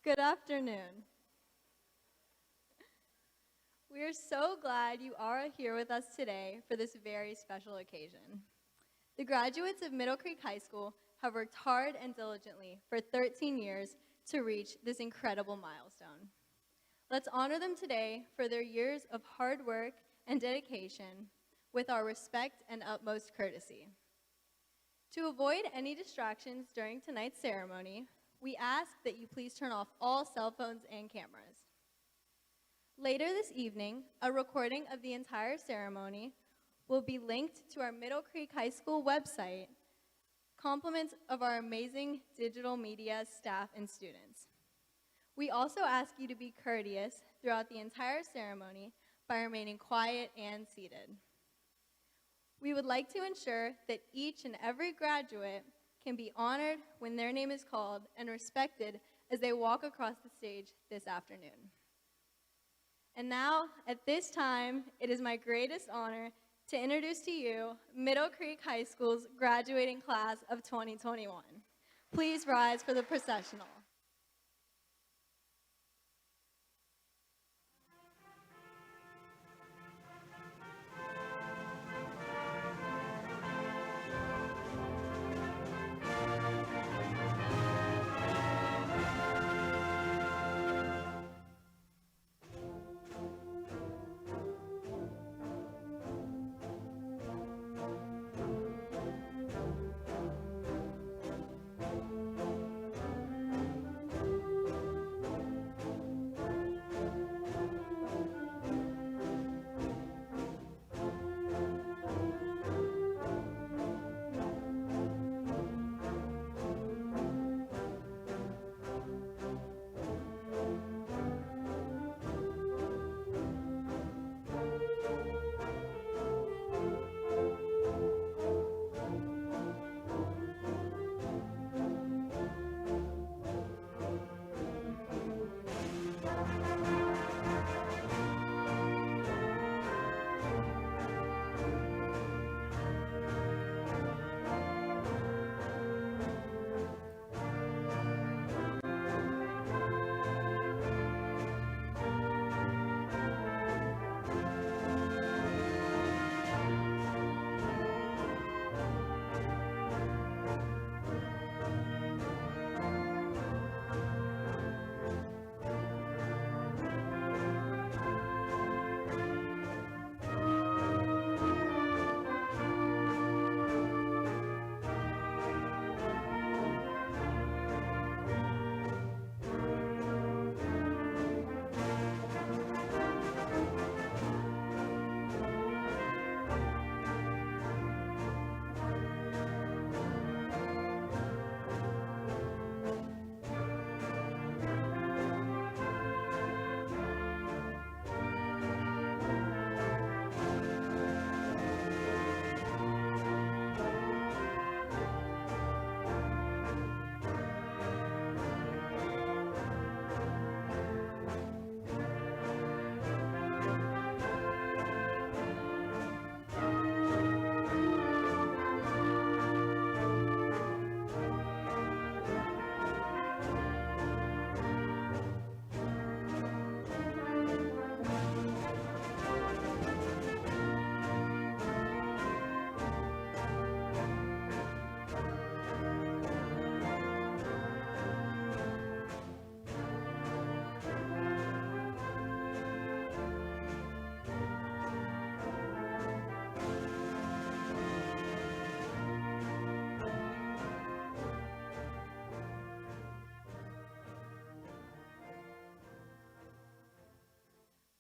Good afternoon. We are so glad you are here with us today for this very special occasion. The graduates of Middle Creek High School have worked hard and diligently for 13 years to reach this incredible milestone. Let's honor them today for their years of hard work and dedication with our respect and utmost courtesy. To avoid any distractions during tonight's ceremony, we ask that you please turn off all cell phones and cameras. Later this evening, a recording of the entire ceremony will be linked to our Middle Creek High School website, compliments of our amazing digital media staff and students. We also ask you to be courteous throughout the entire ceremony by remaining quiet and seated. We would like to ensure that each and every graduate can be honored when their name is called and respected as they walk across the stage this afternoon. And now, at this time, it is my greatest honor to introduce to you Middle Creek High School's graduating class of 2021. Please rise for the processional.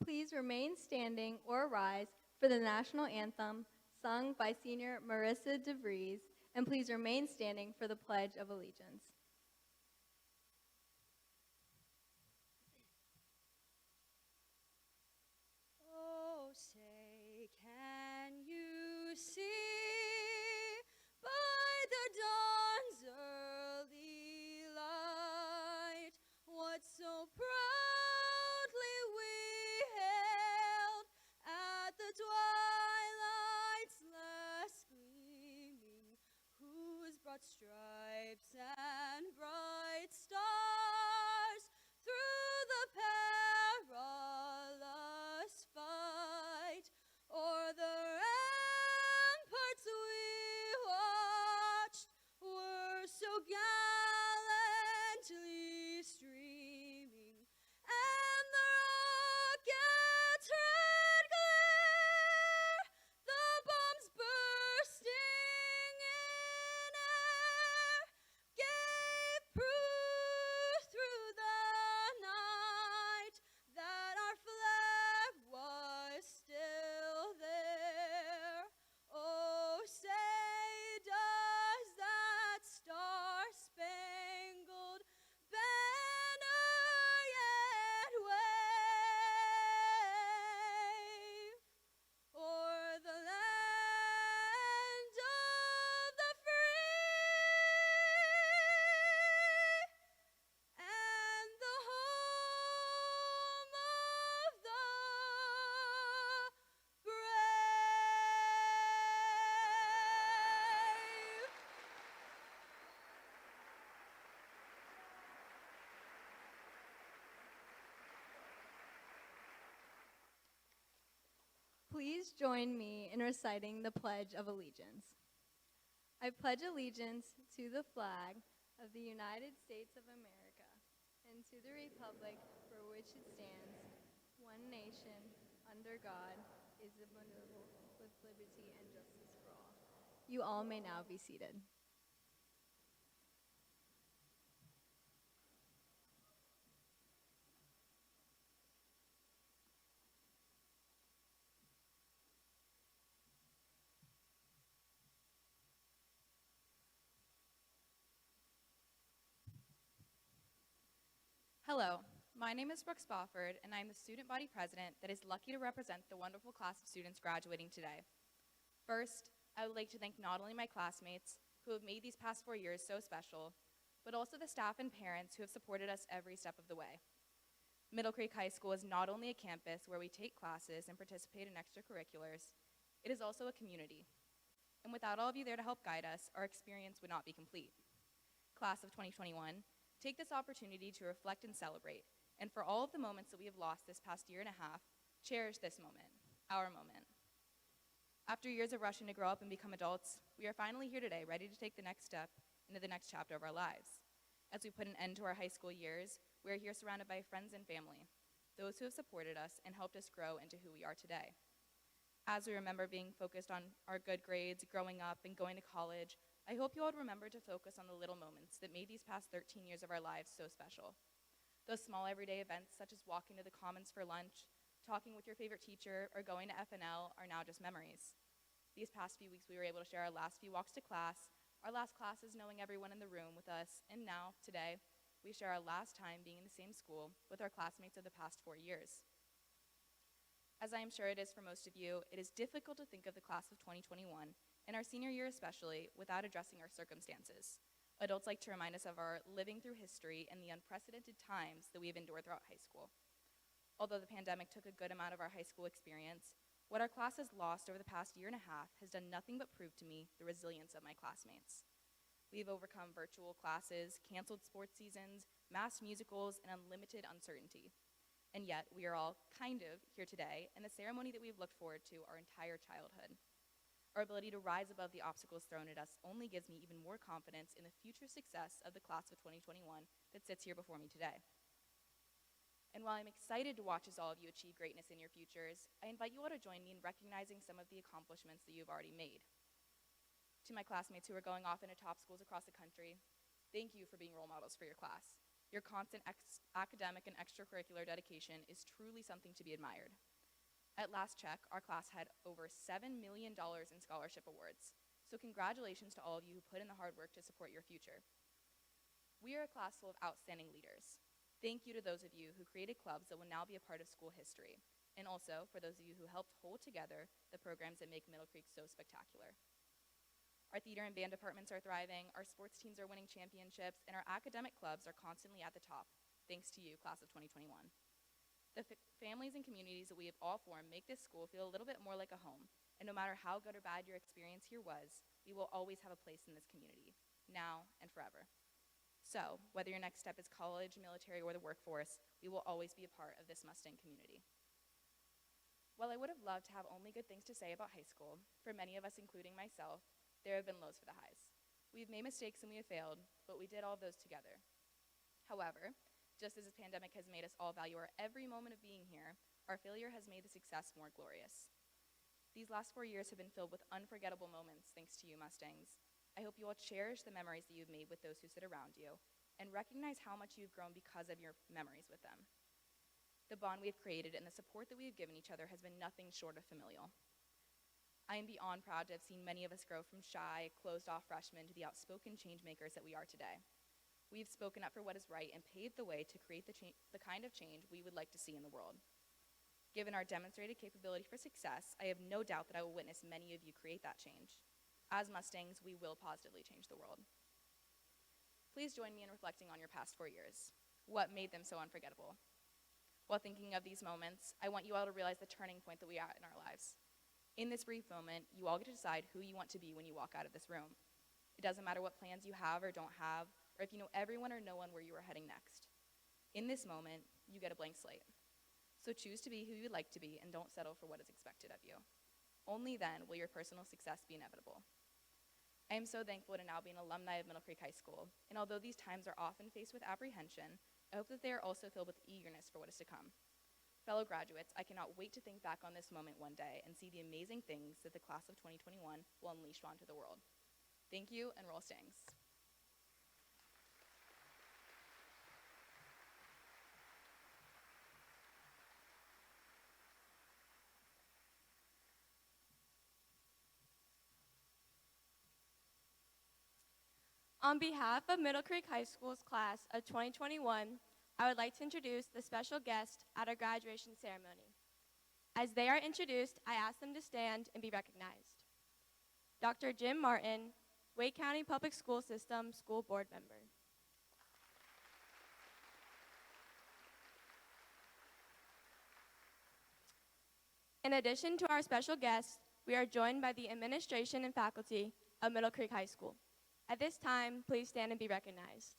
Please remain standing or rise for the national anthem sung by Senior Marissa DeVries, and please remain standing for the Pledge of Allegiance. Oh, say, can you see by the dawn's early light what so proudly we hailed at the twilight's last gleaming, whose broad stripes and bright stars Please join me in reciting the Pledge of Allegiance. I pledge allegiance to the flag of the United States of America and to the republic for which it stands, one nation, under God, indivisible, with liberty and justice for all. You all may now be seated. Hello, my name is Brooke Spofford, and I'm the student body president that is lucky to represent the wonderful class of students graduating today. First, I would like to thank not only my classmates, who have made these past 4 years so special, but also the staff and parents who have supported us every step of the way. Middle Creek High School is not only a campus where we take classes and participate in extracurriculars, it is also a community. And without all of you there to help guide us, our experience would not be complete. Class of 2021, take this opportunity to reflect and celebrate, and for all of the moments that we have lost this past year and a half, cherish this moment, our moment. After years of rushing to grow up and become adults, we are finally here today, ready to take the next step into the next chapter of our lives. As we put an end to our high school years, we are here surrounded by friends and family, those who have supported us and helped us grow into who we are today. As we remember being focused on our good grades, growing up, and going to college, I hope you all remember to focus on the little moments that made these past 13 years of our lives so special. Those small everyday events, such as walking to the Commons for lunch, talking with your favorite teacher, or going to FNL, are now just memories. These past few weeks, we were able to share our last few walks to class, our last classes knowing everyone in the room with us, and now, today, we share our last time being in the same school with our classmates of the past 4 years. As I am sure it is for most of you, it is difficult to think of the class of 2021, and our senior year especially, without addressing our circumstances. Adults like to remind us of our living through history and the unprecedented times that we have endured throughout high school. Although the pandemic took a good amount of our high school experience, what our class has lost over the past year and a half has done nothing but prove to me the resilience of my classmates. We've overcome virtual classes, canceled sports seasons, mass musicals, and unlimited uncertainty. And yet, we are all kind of here today in the ceremony that we've looked forward to our entire childhood. Our ability to rise above the obstacles thrown at us only gives me even more confidence in the future success of the class of 2021 that sits here before me today. And while I'm excited to watch as all of you achieve greatness in your futures, I invite you all to join me in recognizing some of the accomplishments that you've already made. To my classmates who are going off into top schools across the country, thank you for being role models for your class. Your constant academic and extracurricular dedication is truly something to be admired. At last check, our class had over $7 million in scholarship awards. So congratulations to all of you who put in the hard work to support your future. We are a class full of outstanding leaders. Thank you to those of you who created clubs that will now be a part of school history, and also for those of you who helped hold together the programs that make Middle Creek so spectacular. Our theater and band departments are thriving, our sports teams are winning championships, and our academic clubs are constantly at the top, thanks to you, class of 2021. The families and communities that we have all formed make this school feel a little bit more like a home, and no matter how good or bad your experience here was, we will always have a place in this community, now and forever. So, whether your next step is college, military, or the workforce, we will always be a part of this Mustang community. While I would have loved to have only good things to say about high school, for many of us, including myself, there have been lows for the highs. We've made mistakes and we have failed, but we did all of those together. However, just as this pandemic has made us all value our every moment of being here, our failure has made the success more glorious. These last 4 years have been filled with unforgettable moments thanks to you, Mustangs. I hope you all cherish the memories that you've made with those who sit around you, and recognize how much you've grown because of your memories with them. The bond we have created and the support that we have given each other has been nothing short of familial. I am beyond proud to have seen many of us grow from shy, closed-off freshmen to the outspoken change makers that we are today. We've spoken up for what is right and paved the way to create the kind of change we would like to see in the world. Given our demonstrated capability for success, I have no doubt that I will witness many of you create that change. As Mustangs, we will positively change the world. Please join me in reflecting on your past 4 years. What made them so unforgettable? While thinking of these moments, I want you all to realize the turning point that we are at in our lives. In this brief moment, you all get to decide who you want to be when you walk out of this room. It doesn't matter what plans you have or don't have, or if you know everyone or no one where you are heading next. In this moment, you get a blank slate. So choose to be who you would like to be and don't settle for what is expected of you. Only then will your personal success be inevitable. I am so thankful to now be an alumni of Middle Creek High School, and although these times are often faced with apprehension, I hope that they are also filled with eagerness for what is to come. Fellow graduates, I cannot wait to think back on this moment one day and see the amazing things that the class of 2021 will unleash onto the world. Thank you, and roll Stangs. On behalf of Middle Creek High School's class of 2021, I would like to introduce the special guest at our graduation ceremony. As they are introduced, I ask them to stand and be recognized. Dr. Jim Martin, Wake County Public School System School Board Member. In addition to our special guests, we are joined by the administration and faculty of Middle Creek High School. At this time, please stand and be recognized.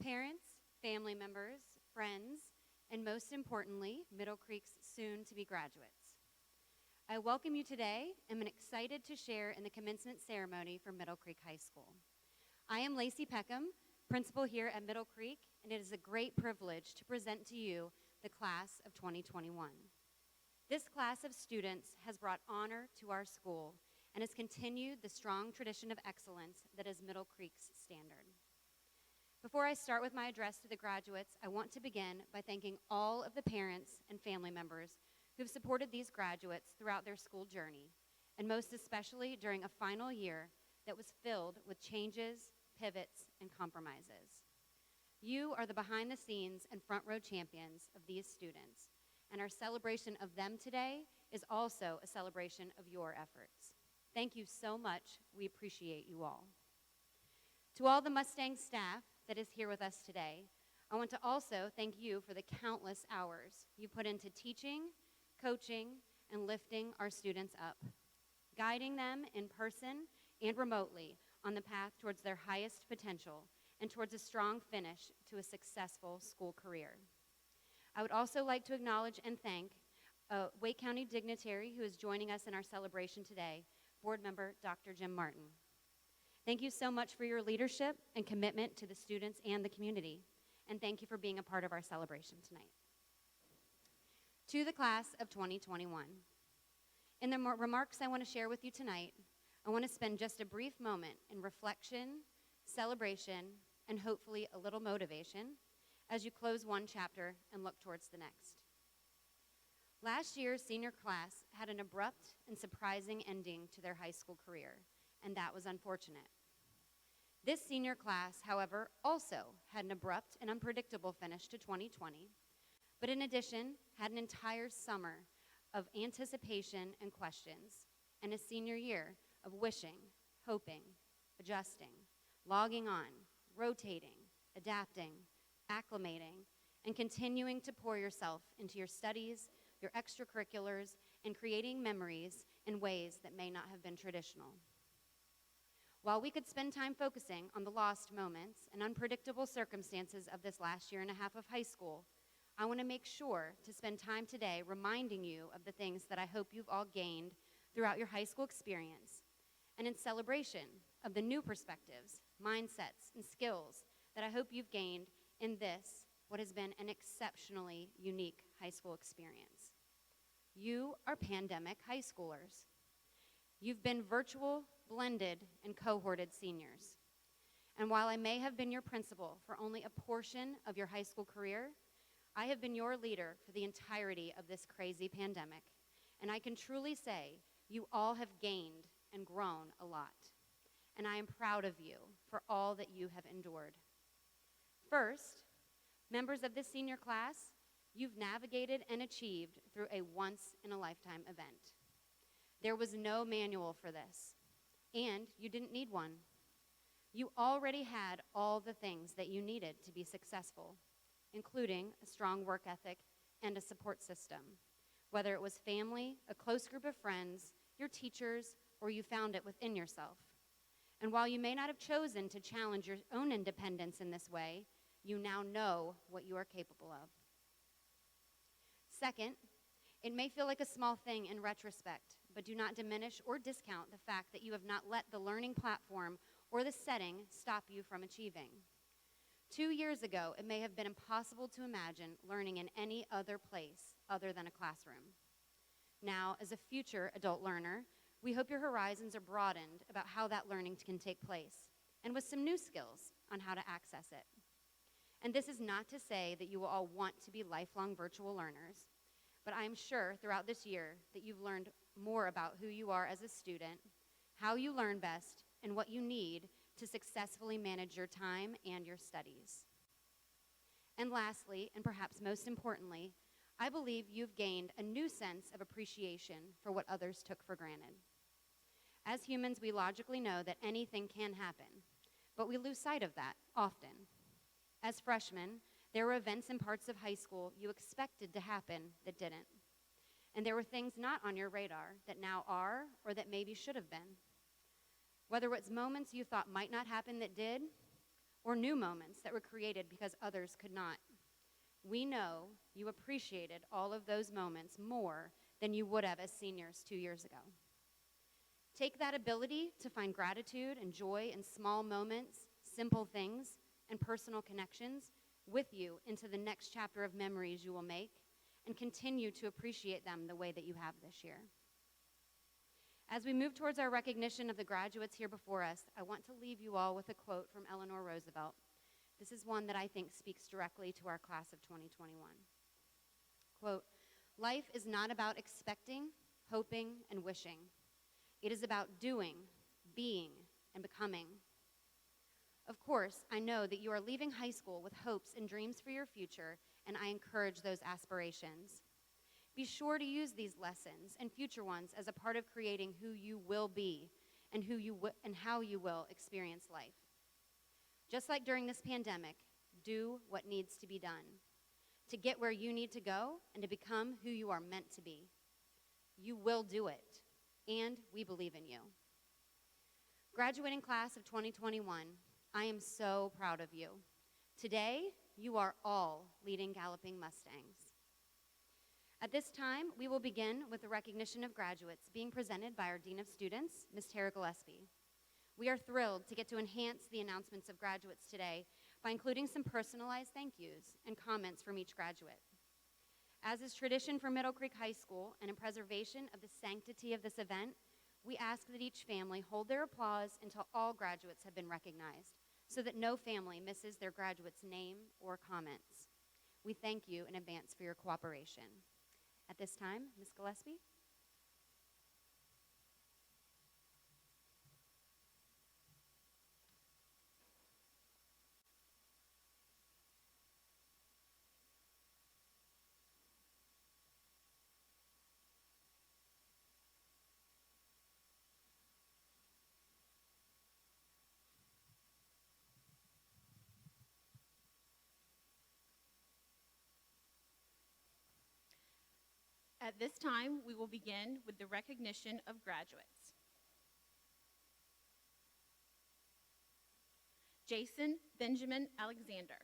Parents, family members, friends, and most importantly, Middle Creek's soon-to-be graduates. I welcome you today and am excited to share in the commencement ceremony for Middle Creek High School. I am Lacey Peckham, principal here at Middle Creek, and it is a great privilege to present to you the class of 2021. This class of students has brought honor to our school and has continued the strong tradition of excellence that is Middle Creek's standard. Before I start with my address to the graduates, I want to begin by thanking all of the parents and family members who've supported these graduates throughout their school journey, and most especially during a final year that was filled with changes, pivots, and compromises. You are the behind-the-scenes and front-row champions of these students, and our celebration of them today is also a celebration of your efforts. Thank you so much. We appreciate you all. To all the Mustang staff that is here with us today, I want to also thank you for the countless hours you put into teaching, coaching, and lifting our students up, guiding them in person and remotely on the path towards their highest potential and towards a strong finish to a successful school career. I would also like to acknowledge and thank a Wake County dignitary who is joining us in our celebration today, Board Member Dr. Jim Martin. Thank you so much for your leadership and commitment to the students and the community, and thank you for being a part of our celebration tonight. To the class of 2021, in the remarks I want to share with you tonight, I want to spend just a brief moment in reflection, celebration, and hopefully a little motivation as you close one chapter and look towards the next. Last year's senior class had an abrupt and surprising ending to their high school career, and that was unfortunate. This senior class, however, also had an abrupt and unpredictable finish to 2020, but in addition, had an entire summer of anticipation and questions, and a senior year of wishing, hoping, adjusting, logging on, rotating, adapting, acclimating, and continuing to pour yourself into your studies, your extracurriculars, and creating memories in ways that may not have been traditional. While we could spend time focusing on the lost moments and unpredictable circumstances of this last year and a half of high school, I want to make sure to spend time today reminding you of the things that I hope you've all gained throughout your high school experience, and in celebration of the new perspectives, mindsets, and skills that I hope you've gained in this, what has been an exceptionally unique high school experience. You are pandemic high schoolers. You've been virtual, blended, and cohorted seniors. And while I may have been your principal for only a portion of your high school career, I have been your leader for the entirety of this crazy pandemic. And I can truly say you all have gained and grown a lot. And I am proud of you for all that you have endured. First, members of this senior class, you've navigated and achieved through a once-in-a-lifetime event. There was no manual for this, and you didn't need one. You already had all the things that you needed to be successful, including a strong work ethic and a support system, whether it was family, a close group of friends, your teachers, or you found it within yourself. And while you may not have chosen to challenge your own independence in this way, you now know what you are capable of. Second, it may feel like a small thing in retrospect, but do not diminish or discount the fact that you have not let the learning platform or the setting stop you from achieving. 2 years ago, it may have been impossible to imagine learning in any other place other than a classroom. Now, as a future adult learner, we hope your horizons are broadened about how that learning can take place, and with some new skills on how to access it. And this is not to say that you will all want to be lifelong virtual learners, but I am sure throughout this year that you've learned more about who you are as a student, how you learn best, and what you need to successfully manage your time and your studies. And lastly, and perhaps most importantly, I believe you've gained a new sense of appreciation for what others took for granted. As humans, we logically know that anything can happen, but we lose sight of that often. As freshmen, there were events in parts of high school you expected to happen that didn't. And there were things not on your radar that now are or that maybe should have been. Whether it's moments you thought might not happen that did, or new moments that were created because others could not. We know you appreciated all of those moments more than you would have as seniors 2 years ago. Take that ability to find gratitude and joy in small moments, simple things, and personal connections with you into the next chapter of memories you will make, and continue to appreciate them the way that you have this year. As we move towards our recognition of the graduates here before us, I want to leave you all with a quote from Eleanor Roosevelt. This is one that I think speaks directly to our class of 2021. Quote, "Life is not about expecting, hoping, and wishing. It is about doing, being, and becoming. Of course, I know that you are leaving high school with hopes and dreams for your future, and I encourage those aspirations. Be sure to use these lessons and future ones as a part of creating who you will be and how you will experience life. Just like during this pandemic, do what needs to be done to get where you need to go and to become who you are meant to be. You will do it, and we believe in you." Graduating class of 2021, I am so proud of you. Today, you are all leading Galloping Mustangs. At this time, we will begin with the recognition of graduates being presented by our Dean of Students, Ms. Tara Gillespie. We are thrilled to get to enhance the announcements of graduates today by including some personalized thank yous and comments from each graduate. As is tradition for Middle Creek High School and in preservation of the sanctity of this event, we ask that each family hold their applause until all graduates have been recognized, so that no family misses their graduate's name or comments. We thank you in advance for your cooperation. At this time, Ms. Gillespie. At this time, we will begin with the recognition of graduates. Jason Benjamin Alexander.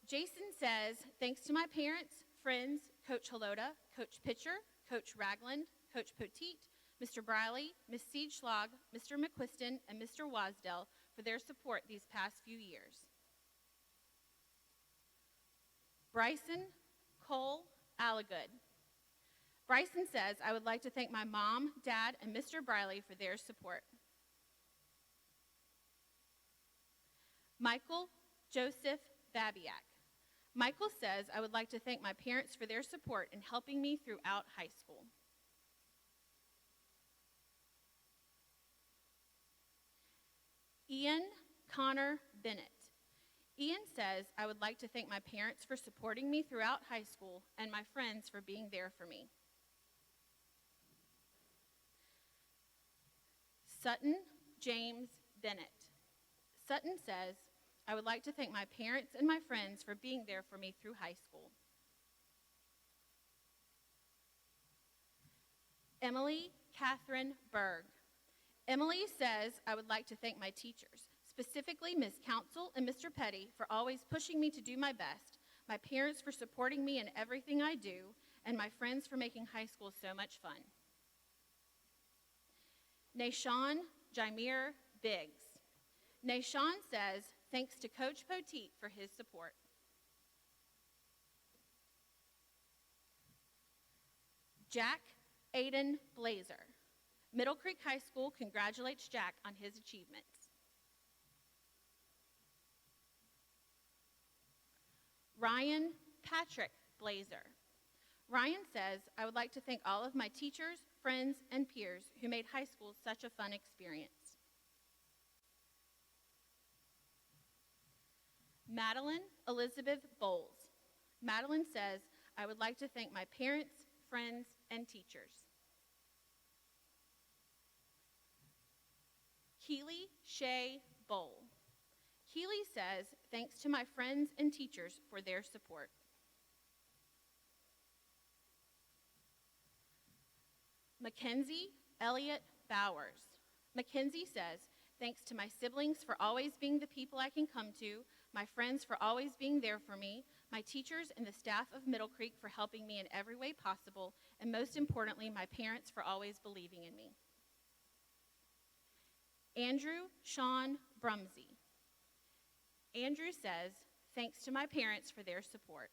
Jason says, "Thanks to my parents, friends, Coach Halota, Coach Pitcher, Coach Ragland, Coach Poteet, Mr. Briley, Ms. Siege-Schlag, Mr. McQuiston, and Mr. Wasdell for their support these past few years." Bryson Cole Allagood. Bryson says, "I would like to thank my mom, dad, and Mr. Briley for their support." Michael Joseph Babiak. Michael says, "I would like to thank my parents for their support in helping me throughout high school." Ian Connor Bennett. Ian says, "I would like to thank my parents for supporting me throughout high school and my friends for being there for me." Sutton James Bennett. Sutton says, I would like to thank my parents and my friends for being there for me through high school. Emily Catherine Berg. Emily says, I would like to thank my teachers, specifically Ms. Council and Mr. Petty for always pushing me to do my best, my parents for supporting me in everything I do, and my friends for making high school so much fun. Nashawn Jaimir Biggs. Nashawn says, thanks to Coach Poteet for his support. Jack Aiden Blazer. Middle Creek High School congratulates Jack on his achievements. Ryan Patrick Blazer. Ryan says, I would like to thank all of my teachers, friends, and peers who made high school such a fun experience. Madeline Elizabeth Bowles. Madeline says, I would like to thank my parents, friends, and teachers. Keely Shea Bowl. Keely says, thanks to my friends and teachers for their support. Mackenzie Elliott Bowers. Mackenzie says, thanks to my siblings for always being the people I can come to, my friends for always being there for me, my teachers and the staff of Middle Creek for helping me in every way possible, and most importantly, my parents for always believing in me. Andrew Sean Brumsey. Andrew says, thanks to my parents for their support.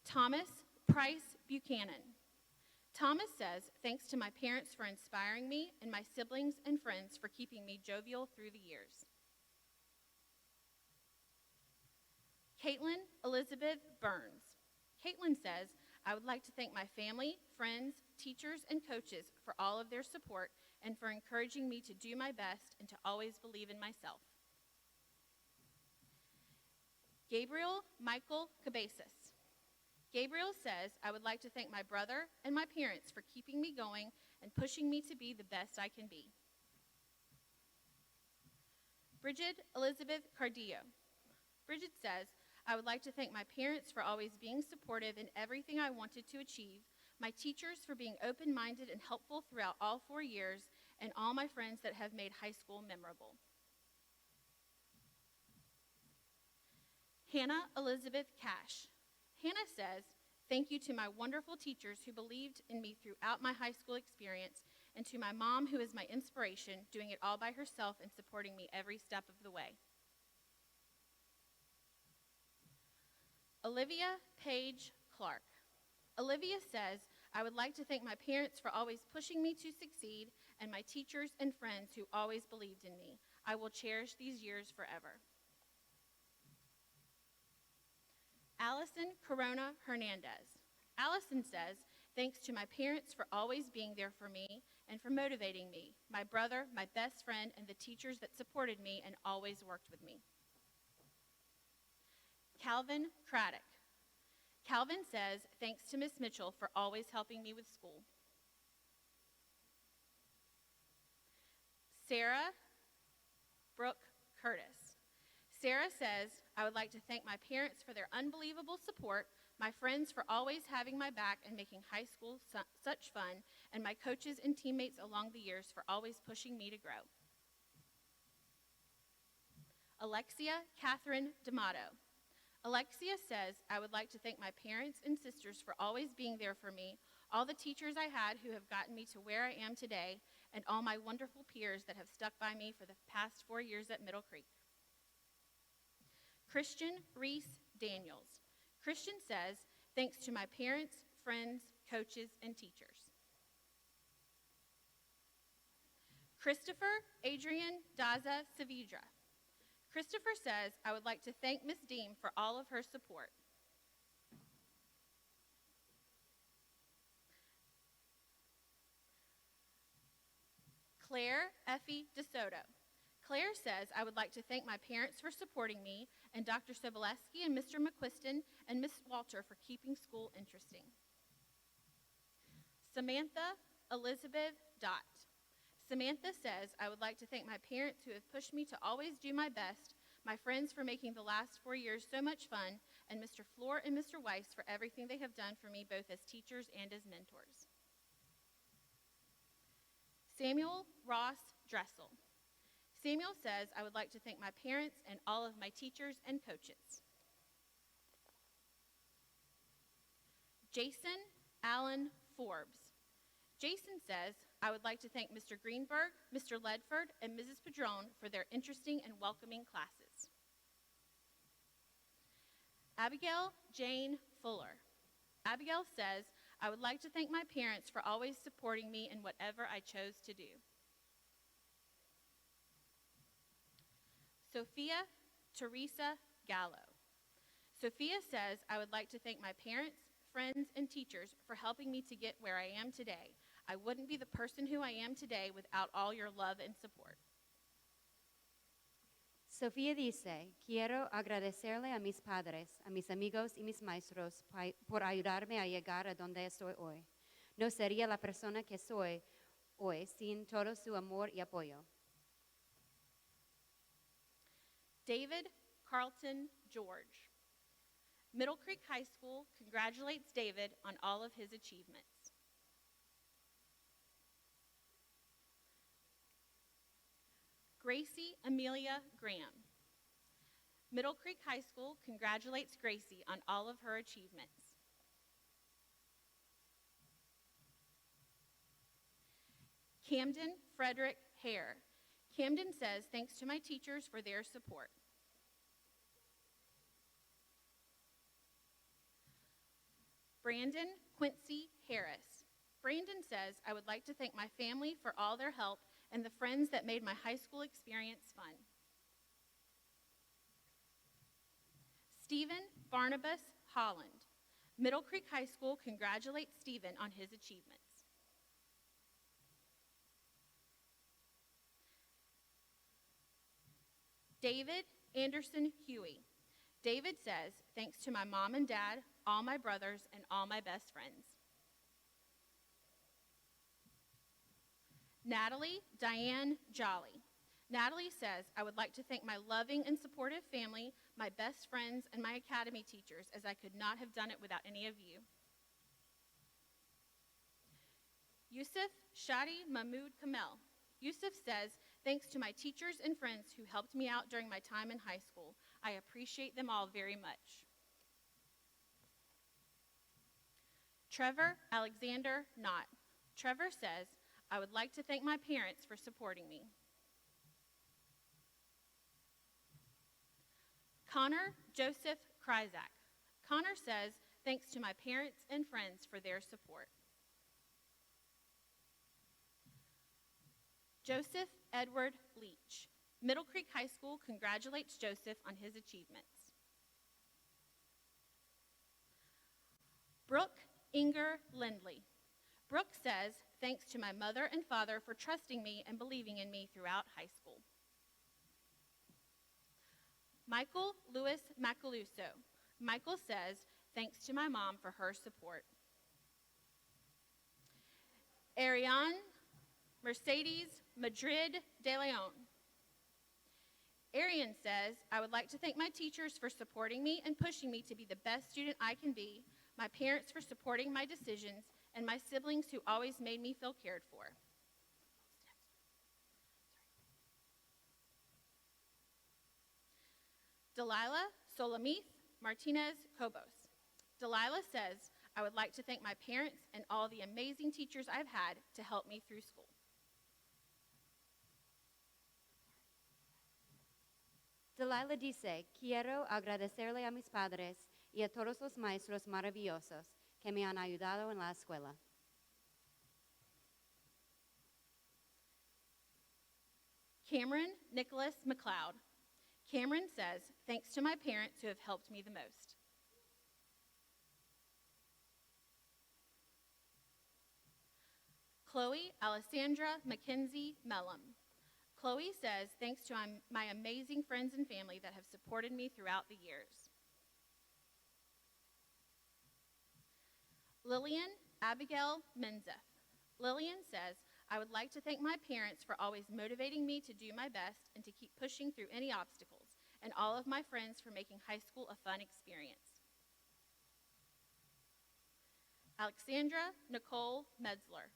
Thomas Price Buchanan. Thomas says, thanks to my parents for inspiring me and my siblings and friends for keeping me jovial through the years. Caitlin Elizabeth Burns. Caitlin says, I would like to thank my family, friends, teachers, and coaches for all of their support and for encouraging me to do my best and to always believe in myself. Gabriel Michael Cabezas. Gabriel says, I would like to thank my brother and my parents for keeping me going and pushing me to be the best I can be. Bridget Elizabeth Cardillo. Bridget says, I would like to thank my parents for always being supportive in everything I wanted to achieve, my teachers for being open-minded and helpful throughout all 4 years, and all my friends that have made high school memorable. Hannah Elizabeth Cash. Hannah says, thank you to my wonderful teachers who believed in me throughout my high school experience, and to my mom who is my inspiration, doing it all by herself and supporting me every step of the way. Olivia Page Clark. Olivia says, I would like to thank my parents for always pushing me to succeed, and my teachers and friends who always believed in me. I will cherish these years forever. Allison Corona Hernandez. Allison says, thanks to my parents for always being there for me and for motivating me, my brother, my best friend, and the teachers that supported me and always worked with me. Calvin Craddock. Calvin says, thanks to Miss Mitchell for always helping me with school. Sarah Brooke Curtis. Sarah says, I would like to thank my parents for their unbelievable support, my friends for always having my back and making high school such fun, and my coaches and teammates along the years for always pushing me to grow. Alexia Catherine D'Amato. Alexia says, I would like to thank my parents and sisters for always being there for me, all the teachers I had who have gotten me to where I am today, and all my wonderful peers that have stuck by me for the past 4 years at Middle Creek. Christian Reese Daniels. Christian says, thanks to my parents, friends, coaches, and teachers. Christopher Adrian Daza Savidra. Christopher says, I would like to thank Miss Deem for all of her support. Claire Effie DeSoto. Claire says, I would like to thank my parents for supporting me, and Dr. Soboleski and Mr. McQuiston and Miss Walter for keeping school interesting. Samantha Elizabeth Dott. Samantha says, I would like to thank my parents who have pushed me to always do my best, my friends for making the last 4 years so much fun, and Mr. Floor and Mr. Weiss for everything they have done for me both as teachers and as mentors. Samuel Ross Dressel. Samuel says, I would like to thank my parents and all of my teachers and coaches. Jason Allen Forbes. Jason says, I would like to thank Mr. Greenberg, Mr. Ledford, and Mrs. Padron for their interesting and welcoming classes. Abigail Jane Fuller. Abigail says, I would like to thank my parents for always supporting me in whatever I chose to do. Sophia Teresa Gallo. Sophia says, I would like to thank my parents, friends, and teachers for helping me to get where I am today. I wouldn't be the person who I am today without all your love and support. Sofía dice, quiero agradecerle a mis padres, a mis amigos y mis maestros por ayudarme a llegar a donde estoy hoy. No sería la persona que soy hoy sin todo su amor y apoyo. David Carlton George. Middle Creek High School congratulates David on all of his achievements. Gracie Amelia Graham. Middle Creek High School congratulates Gracie on all of her achievements. Camden Frederick Hare. Camden says, thanks to my teachers for their support. Brandon Quincy Harris. Brandon says, I would like to thank my family for all their help and the friends that made my high school experience fun. Stephen Barnabas Holland. Middle Creek High School congratulates Stephen on his achievements. David Anderson Huey. David says, thanks to my mom and dad, all my brothers, and all my best friends. Natalie Diane Jolly. Natalie says, I would like to thank my loving and supportive family, my best friends, and my academy teachers, as I could not have done it without any of you. Yusuf Shadi Mahmoud Kamel. Yusuf says, thanks to my teachers and friends who helped me out during my time in high school. I appreciate them all very much. Trevor Alexander Knott. Trevor says, I would like to thank my parents for supporting me. Connor Joseph Kryzak. Connor says, thanks to my parents and friends for their support. Joseph Edward Leach. Middle Creek High School congratulates Joseph on his achievements. Brooke Inger Lindley. Brooke says, thanks to my mother and father for trusting me and believing in me throughout high school. Michael Lewis Macaluso. Michael says, thanks to my mom for her support. Ariane Mercedes Madrid de Leon. Ariane says, I would like to thank my teachers for supporting me and pushing me to be the best student I can be, my parents for supporting my decisions, and my siblings who always made me feel cared for. Delilah Solamith Martinez Cobos. Delilah says, I would like to thank my parents and all the amazing teachers I've had to help me through school. Delilah dice, quiero agradecerle a mis padres y a todos los maestros maravillosos que me han ayudado en la escuela. Cameron Nicholas McLeod. Cameron says, thanks to my parents who have helped me the most. Chloe Alessandra Mackenzie Mellum. Chloe says, thanks to my amazing friends and family that have supported me throughout the years. Lillian Abigail Menzef. Lillian says, I would like to thank my parents for always motivating me to do my best and to keep pushing through any obstacles, and all of my friends for making high school a fun experience. Alexandra Nicole Metzler.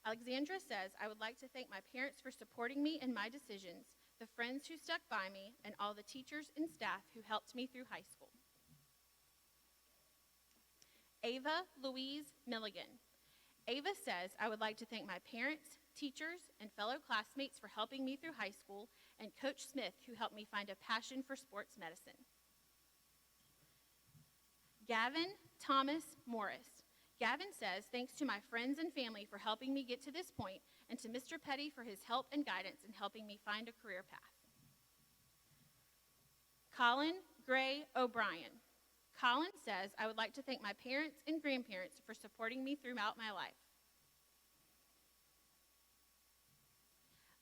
Alexandra says, I would like to thank my parents for supporting me in my decisions, the friends who stuck by me, and all the teachers and staff who helped me through high school. Ava Louise Milligan. Ava says, I would like to thank my parents, teachers, and fellow classmates for helping me through high school, and Coach Smith, who helped me find a passion for sports medicine. Gavin Thomas Morris. Gavin says, thanks to my friends and family for helping me get to this point, and to Mr. Petty for his help and guidance in helping me find a career path. Colin Gray O'Brien. Colin says, I would like to thank my parents and grandparents for supporting me throughout my life.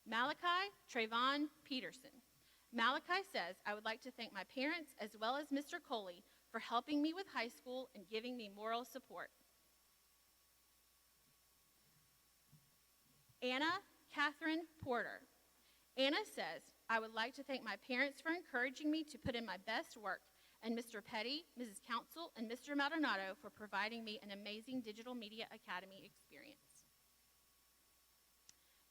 Malachi Trayvon Peterson. Malachi says, I would like to thank my parents as well as Mr. Coley for helping me with high school and giving me moral support. Anna Catherine Porter. Anna says, I would like to thank my parents for encouraging me to put in my best work, and Mr. Petty, Mrs. Council, and Mr. Maldonado for providing me an amazing Digital Media Academy experience.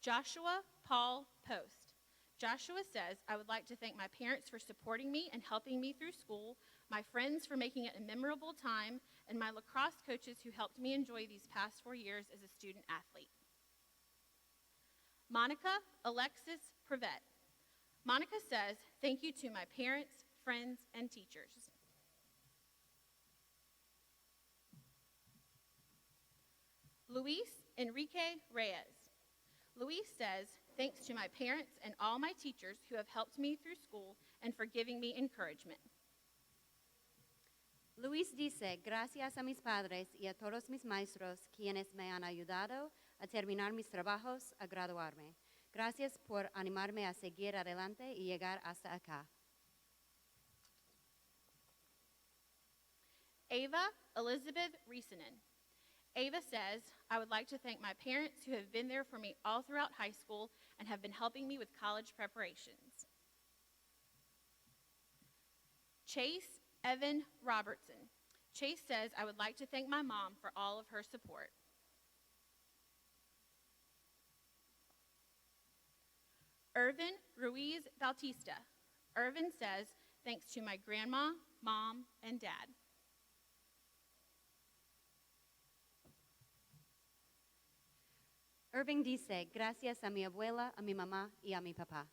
Joshua Paul Post. Joshua says, I would like to thank my parents for supporting me and helping me through school, my friends for making it a memorable time, and my lacrosse coaches who helped me enjoy these past 4 years as a student athlete. Monica Alexis Prevet. Monica says, thank you to my parents, friends, and teachers. Luis Enrique Reyes. Luis says, thanks to my parents and all my teachers who have helped me through school and for giving me encouragement. Luis dice, gracias a mis padres y a todos mis maestros quienes me han ayudado a terminar mis trabajos, a graduarme. Gracias por animarme a seguir adelante y llegar hasta acá. Ava Elizabeth Riesenen. Ava says, I would like to thank my parents who have been there for me all throughout high school and have been helping me with college preparations. Chase Evan Robertson. Chase says, I would like to thank my mom for all of her support. Irvin Ruiz Bautista. Irvin says, thanks to my grandma, mom, and dad. Irving dice, gracias a mi abuela, a mi mamá y a mi papá.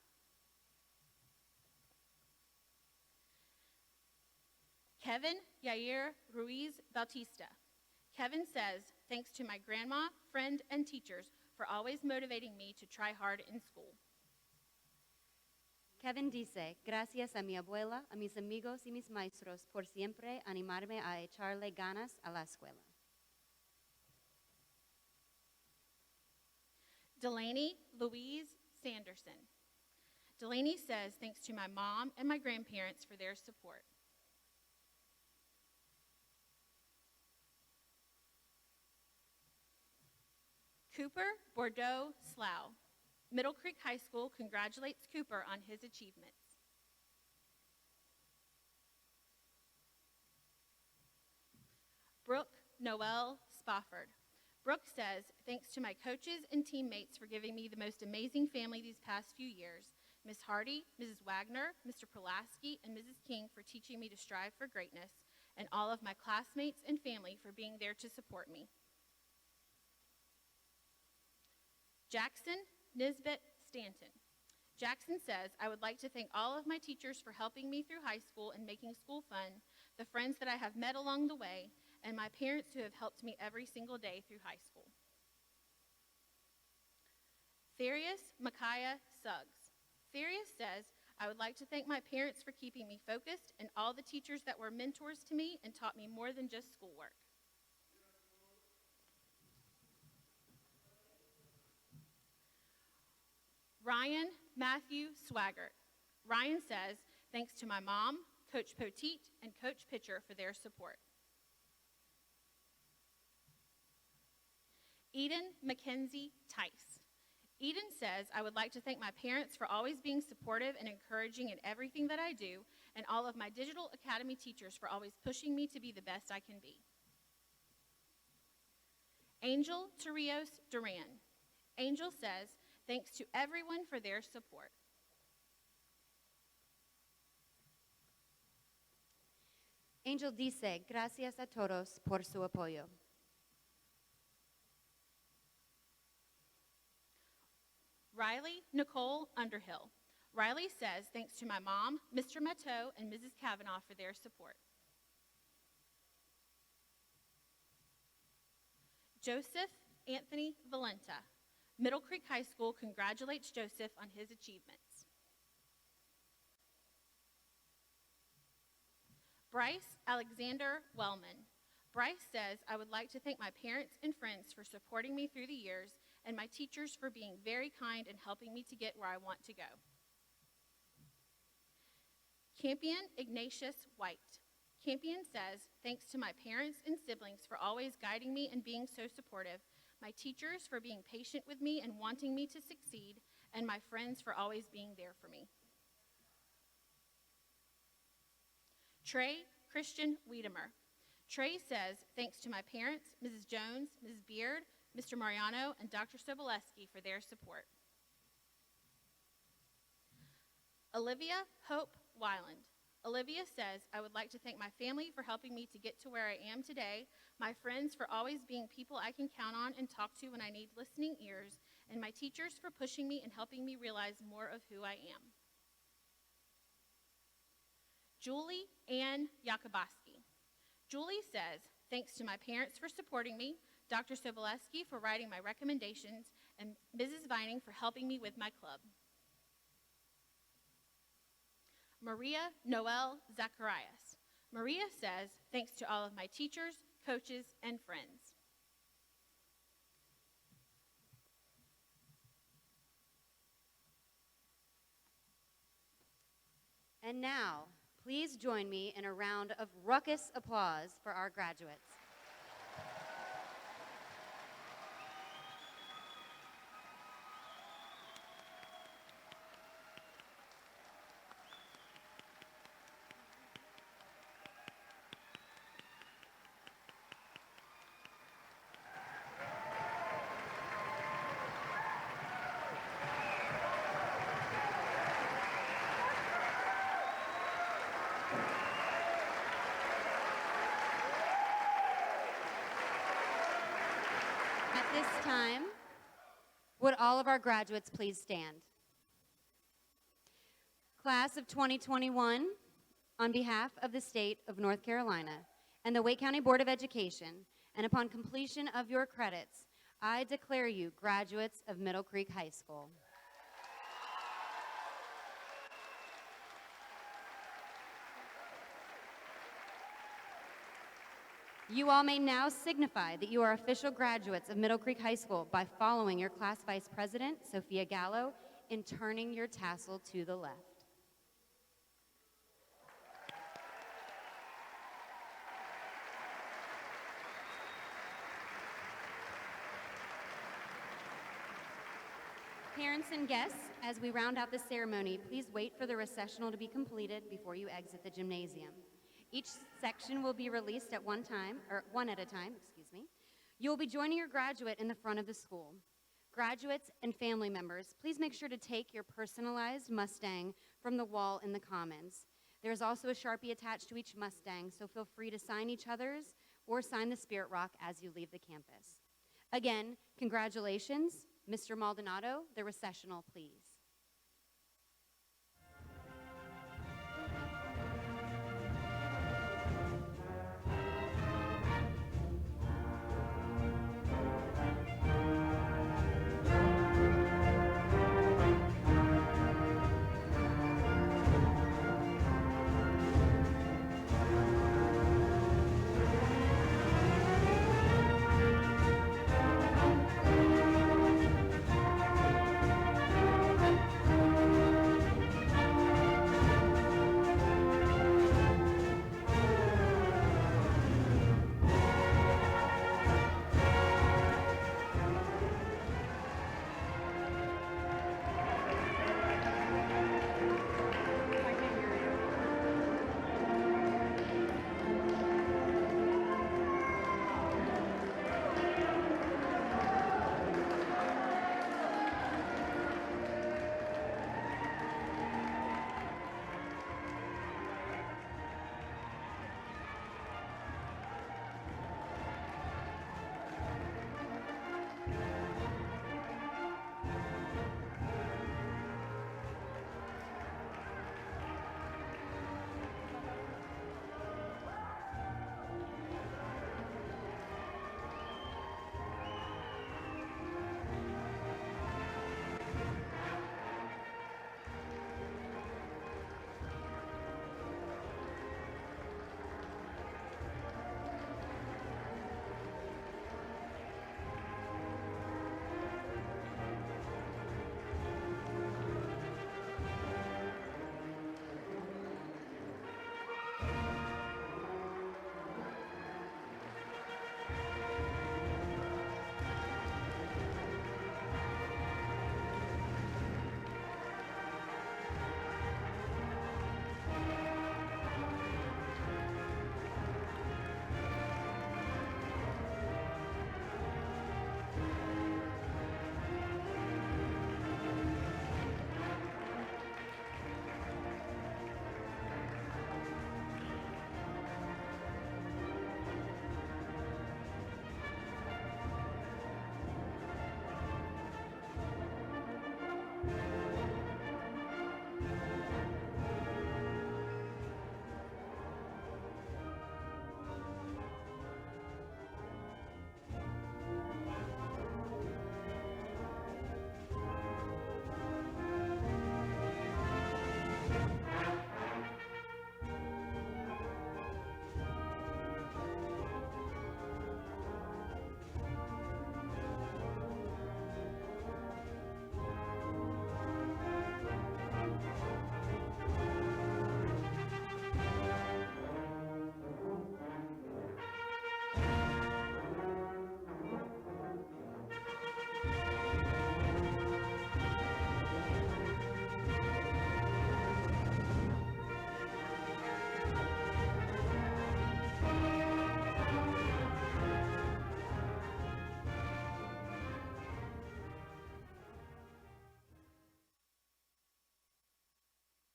Kevin Yair Ruiz Bautista. Kevin says, thanks to my grandma, friend, and teachers for always motivating me to try hard in school. Kevin dice, gracias a mi abuela, a mis amigos y mis maestros por siempre animarme a echarle ganas a la escuela. Delaney Louise Sanderson. Delaney says, thanks to my mom and my grandparents for their support. Cooper Bordeaux Slough. Middle Creek High School congratulates Cooper on his achievements. Brooke Noel Spofford. Brooke says, thanks to my coaches and teammates for giving me the most amazing family these past few years, Ms. Hardy, Mrs. Wagner, Mr. Pulaski, and Mrs. King for teaching me to strive for greatness, and all of my classmates and family for being there to support me. Jackson Nisbet Stanton. Jackson says, I would like to thank all of my teachers for helping me through high school and making school fun, the friends that I have met along the way, and my parents who have helped me every single day through high school. Therius Micaiah Suggs. Therius says, I would like to thank my parents for keeping me focused and all the teachers that were mentors to me and taught me more than just schoolwork. Ryan Matthew Swaggart. Ryan says, thanks to my mom, Coach Poteet, and Coach Pitcher for their support. Eden Mackenzie Tice. Eden says, I would like to thank my parents for always being supportive and encouraging in everything that I do, and all of my Digital Academy teachers for always pushing me to be the best I can be. Angel Torrijos Duran. Angel says, thanks to everyone for their support. Angel dice, gracias a todos por su apoyo. Riley Nicole Underhill. Riley says, thanks to my mom, Mr. Matteau, and Mrs. Kavanaugh for their support. Joseph Anthony Valenta. Middle Creek High School congratulates Joseph on his achievements. Bryce Alexander Wellman. Bryce says, I would like to thank my parents and friends for supporting me through the years and my teachers for being very kind and helping me to get where I want to go. Campion Ignatius White. Campion says, thanks to my parents and siblings for always guiding me and being so supportive, my teachers for being patient with me and wanting me to succeed, and my friends for always being there for me. Trey Christian Wiedemer. Trey says, thanks to my parents, Mrs. Jones, Mrs. Beard, Mr. Mariano, and Dr. Soboleski for their support. Olivia Hope Weiland. Olivia says, I would like to thank my family for helping me to get to where I am today, my friends for always being people I can count on and talk to when I need listening ears, and my teachers for pushing me and helping me realize more of who I am. Julie Ann Yakubaski. Julie says, thanks to my parents for supporting me, Dr. Soboleski for writing my recommendations, and Mrs. Vining for helping me with my club. Maria Noel Zacharias. Maria says, thanks to all of my teachers, coaches, and friends. And now, please join me in a round of ruckus applause for our graduates. At this time, would all of our graduates please stand? Class of 2021, on behalf of the state of North Carolina and the Wake County Board of Education, and upon completion of your credits, I declare you graduates of Middle Creek High School. You all may now signify that you are official graduates of Middle Creek High School by following your class vice president, Sophia Gallo, and turning your tassel to the left. Parents and guests, as we round out the ceremony, please wait for the recessional to be completed before you exit the gymnasium. Each section will be released at one at a time. You will be joining your graduate in the front of the school. Graduates and family members, please make sure to take your personalized Mustang from the wall in the Commons. There is also a Sharpie attached to each Mustang, so feel free to sign each other's or sign the Spirit Rock as you leave the campus. Again, congratulations. Mr. Maldonado, the recessional, please.